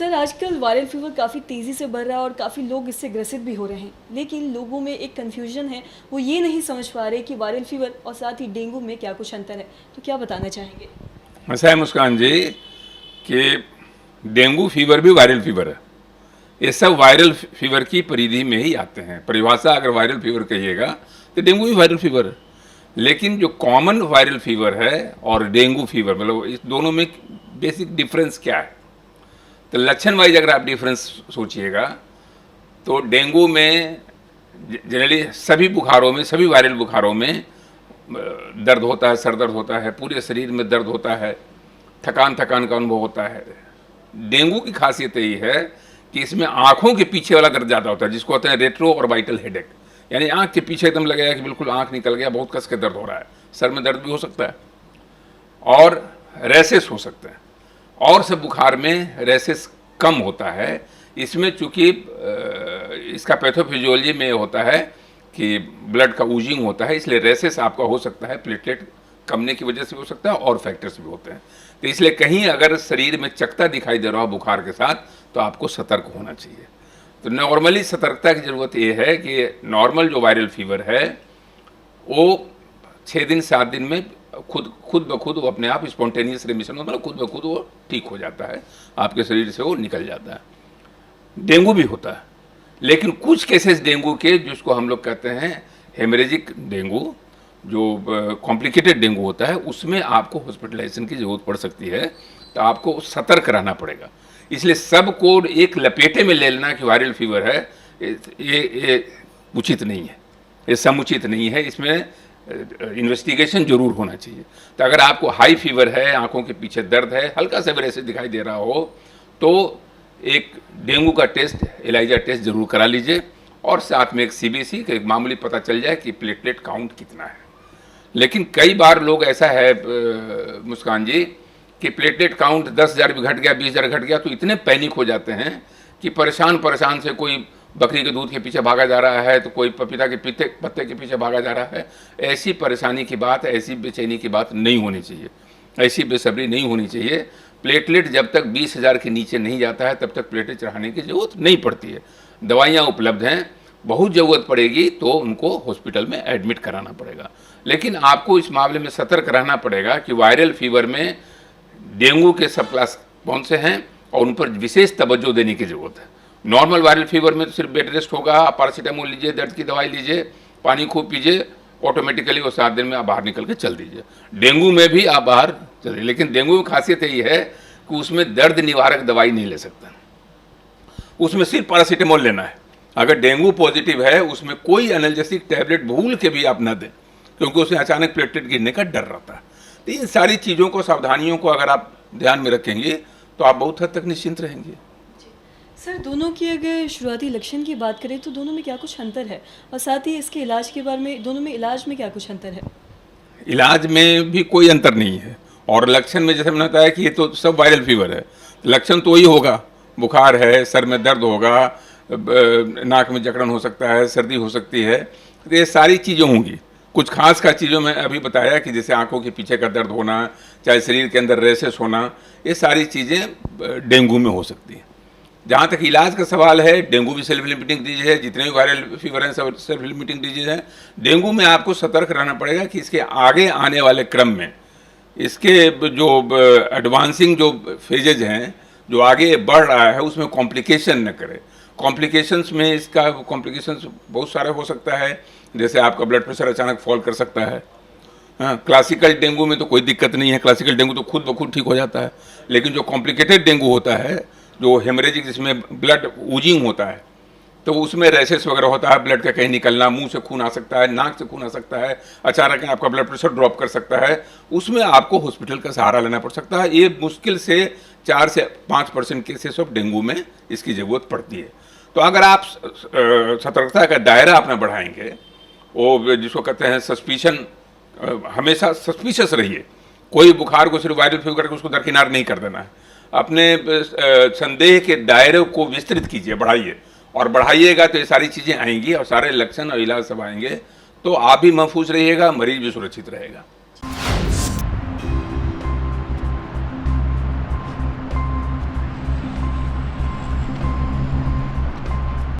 Sir आजकल viral fever काफ़ी तेज़ी से बढ़ रहा है और काफ़ी लोग इससे ग्रसित भी हो रहे हैं, लेकिन लोगों में एक कन्फ्यूजन है, वो ये नहीं समझ पा रहे कि वायरल फीवर और साथ ही डेंगू में क्या कुछ अंतर है। तो क्या बताना चाहेंगे? ऐसा है मुस्कान जी कि डेंगू फीवर भी वायरल फीवर है। ये सब वायरल फीवर की परिधि में ही आते हैं। परिभाषा अगर वायरल फीवर कहिएगा तो डेंगू भी वायरल फीवर है। लेकिन जो कॉमन वायरल फीवर है और डेंगू फीवर, मतलब इस दोनों में बेसिक डिफरेंस क्या है? तो लक्षण वाइज अगर आप डिफरेंस सोचिएगा तो डेंगू में जनरली सभी बुखारों में, सभी वायरल बुखारों में दर्द होता है, सर दर्द होता है, पूरे शरीर में दर्द होता है, थकान थकान का अनुभव होता है। डेंगू की खासियत यही है कि इसमें आँखों के पीछे वाला दर्द ज़्यादा होता है, जिसको होता है रेट्रो ऑर्बिटल हेडेक, यानी आँख के पीछे एकदम लगेगा कि बिल्कुल आँख निकल गया, बहुत कस के दर्द हो रहा है। सर में दर्द भी हो सकता है और रैसेस हो सकते हैं। और सब बुखार में रैसेस कम होता है। इसमें चूँकि इसका पैथोफिजियोलॉजी में होता है कि ब्लड का ऊजिंग होता है, इसलिए रैसेस आपका हो सकता है, प्लेटलेट कमने की वजह से भी हो सकता है और फैक्टर्स भी होते हैं। तो इसलिए कहीं अगर शरीर में चकता दिखाई दे रहा हो बुखार के साथ तो आपको सतर्क होना चाहिए। तो नॉर्मली सतर्कता की ज़रूरत ये है कि नॉर्मल जो वायरल फीवर है वो 6 दिन 7 दिन में खुद ब खुद वो अपने आप स्पॉन्टेनियस रिमिशन होता है, खुद ब खुद वो ठीक हो जाता है, आपके शरीर से वो निकल जाता है। डेंगू भी होता है, लेकिन कुछ केसेस डेंगू के जिसको हम लोग कहते हैं हेमरेजिक डेंगू, जो कॉम्प्लिकेटेड डेंगू होता है, उसमें आपको हॉस्पिटलाइजेशन की ज़रूरत पड़ सकती है। तो आपको सतर्क रहना पड़ेगा। इसलिए सबको एक लपेटे में ले लेना कि वायरल फीवर है, ये उचित नहीं है, ये समुचित नहीं है। इसमें इन्वेस्टिगेशन जरूर होना चाहिए। तो अगर आपको हाई फीवर है, आंखों के पीछे दर्द है, हल्का सा भी ऐसे दिखाई दे रहा हो, तो एक डेंगू का टेस्ट, एलाइजा टेस्ट जरूर करा लीजिए और साथ में एक सीबीसी का एक मामूली पता चल जाए कि प्लेटलेट काउंट कितना है। लेकिन कई बार लोग ऐसा है मुस्कान जी कि प्लेटलेट काउंट 10,000 भी घट गया, 20,000 घट गया तो इतने पैनिक हो जाते हैं कि परेशान से कोई बकरी के दूध के पीछे भागा जा रहा है, तो कोई पपीता के पत्ते के पीछे भागा जा रहा है। ऐसी परेशानी की बात, ऐसी बेचैनी की बात नहीं होनी चाहिए, ऐसी बेसब्री नहीं होनी चाहिए। प्लेटलेट जब तक 20,000 के नीचे नहीं जाता है तब तक प्लेटलेट चढ़ाने की ज़रूरत नहीं पड़ती है। दवाइयाँ उपलब्ध हैं, बहुत ज़रूरत पड़ेगी तो उनको हॉस्पिटल में एडमिट कराना पड़ेगा। लेकिन आपको इस मामले में सतर्क रहना पड़ेगा कि वायरल फीवर में डेंगू के सब क्लास कौन से हैं और उन पर विशेष तवज्जो देने की ज़रूरत है। नॉर्मल वायरल फीवर में तो सिर्फ बेड रेस्ट होगा, आप पैरासीटामोल लीजिए, दर्द की दवाई लीजिए, पानी खूब पीजिए, ऑटोमेटिकली वो 7 दिन में आप बाहर निकल के चल दीजिए। डेंगू में भी आप बाहर चलिए, लेकिन डेंगू की खासियत यही है कि उसमें दर्द निवारक दवाई नहीं ले सकता, उसमें सिर्फ पैरासीटामोल लेना है। अगर डेंगू पॉजिटिव है उसमें कोई एनाल्जेसिक टैबलेट भूल के भी आप ना दें, क्योंकि उसमें अचानक प्लेटलेट गिरने का डर रहता है। तो इन सारी चीज़ों को, सावधानियों को अगर आप ध्यान में रखेंगे तो आप बहुत हद तक निश्चिंत रहेंगे। सर दोनों की अगर शुरुआती लक्षण की बात करें तो दोनों में क्या कुछ अंतर है, और साथ ही इसके इलाज के बारे में, दोनों में इलाज में क्या कुछ अंतर है? इलाज में भी कोई अंतर नहीं है और लक्षण में जैसे मैंने बताया कि ये तो सब वायरल फीवर है, लक्षण तो वही होगा, बुखार है, सर में दर्द होगा, नाक में जकड़न हो सकता है, सर्दी हो सकती है, तो ये सारी चीज़ें होंगी। कुछ खास चीज़ों में अभी बताया कि जैसे आंखों के पीछे का दर्द होना, चाहे शरीर के अंदर रैसेस होना, ये सारी चीज़ें डेंगू में हो सकती हैं। जहाँ तक इलाज का सवाल है, डेंगू भी सेल्फ लिमिटिंग डिजीज है, जितने भी वायरल फीवर हैं सब सेल्फ लिमिटिंग डिजीज है। डेंगू में आपको सतर्क रहना पड़ेगा कि इसके आगे आने वाले क्रम में इसके जो एडवांसिंग जो फेजेज हैं, जो आगे बढ़ रहा है, उसमें कॉम्प्लिकेशन न करे। कॉम्प्लिकेशंस में इसका कॉम्प्लिकेशंस बहुत सारे हो सकता है, जैसे आपका ब्लड प्रेशर अचानक फॉल कर सकता है। हाँ, क्लासिकल डेंगू में तो कोई दिक्कत नहीं है, क्लासिकल डेंगू तो खुद ब खुद ठीक हो जाता है। लेकिन जो कॉम्प्लिकेटेड डेंगू होता है, जो हेमरेजिक, जिसमें ब्लड ऊजिंग होता है, तो उसमें रैसेस वगैरह होता है, ब्लड का कहीं निकलना, मुंह से खून आ सकता है, नाक से खून आ सकता है, अचानक आपका ब्लड प्रेशर ड्रॉप कर सकता है, उसमें आपको हॉस्पिटल का सहारा लेना पड़ सकता है। ये मुश्किल से 4 से 5% केसेस ऑफ डेंगू में इसकी ज़रूरत पड़ती है। तो अगर आप सतर्कता का दायरा अपना बढ़ाएंगे, वो जिसको कहते हैं सस्पिशन, हमेशा सस्पिशियस रहिए। कोई बुखार को सिर्फ वायरल फीवर करके उसको दरकिनार नहीं कर देना है, अपने संदेह के दायरे को विस्तृत कीजिए, बढ़ाइए, और बढ़ाइएगा तो ये सारी चीज़ें आएंगी और सारे लक्षण और इलाज सब आएंगे, तो आप भी महफूज रहिएगा, मरीज भी सुरक्षित रहेगा।